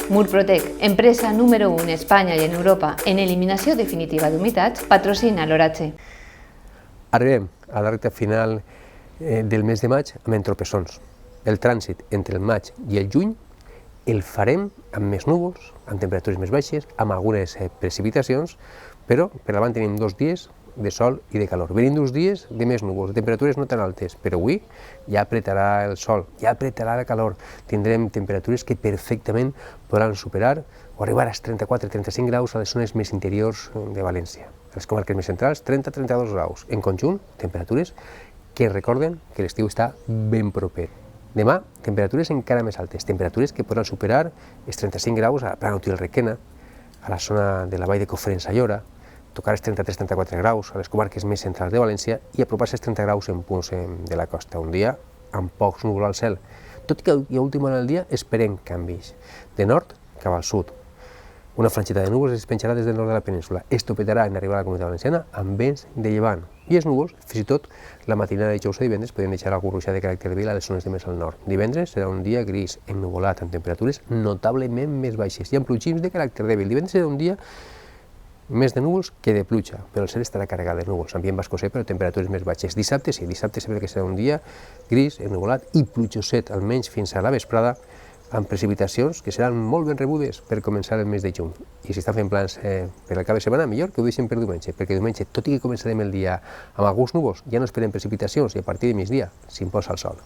Murprotec, empresa número 1 en Espanya i en Europa en eliminació definitiva d'humitats, patrocina l'oratge. Arribem a la recta final del mes de maig amb entropessons. El trànsit entre el maig i el juny el farem amb més núvols, amb temperatures més baixes, amb algunes precipitacions, però per davant tenim 2 dies de sol i de calor. Venim d'uns dies de més núvols, de temperatures no tan altes, però avui ja apretarà el sol, ja apretarà la calor. Tindrem temperatures que perfectament podran superar o arribar als 34-35 graus a les zones més interiors de València. A les comarques més centrals, 30-32 graus. En conjunt, temperatures que recorden que l'estiu està ben proper. Demà, temperatures encara més altes, temperatures que podran superar els 35 graus a Planut i el Requena, a la zona de la vall de Cofrents a Llora, tocar els 33-34 graus a les comarques més centrals de València i apropar-se als 30 graus en punts de la costa. Un dia amb pocs núvols al cel, tot i que a última hora del dia esperem canvis. De nord cap al sud. Una franjeta de núvols es penjarà des del nord de la península. Esto petarà en arribar a la Comunitat Valenciana amb vents de llevant. I els núvols, fins i tot la matinada de dijous a divendres, podrien deixar algun ruixat de caràcter vil a les zones de més al nord. Divendres serà un dia gris, ennuvolat, amb temperatures notablement més baixes i amb plogins de caràcter dèbil. Divendres serà un dia més de núvols que de pluja, però el cel estarà carregat de núvols, ambient bascoser, però temperatures més baixes. Dissabte sí, dissabte sembla que serà un dia gris, ennuvolat i plujoset, almenys fins a la vesprada, amb precipitacions que seran molt ben rebudes per començar el mes de juny. I si estan fent plans per al cap de setmana, millor que ho deixin per diumenge, perquè diumenge, tot i que començarem el dia amb alguns núvols, ja no esperem precipitacions i a partir de migdia s'imposa el sol.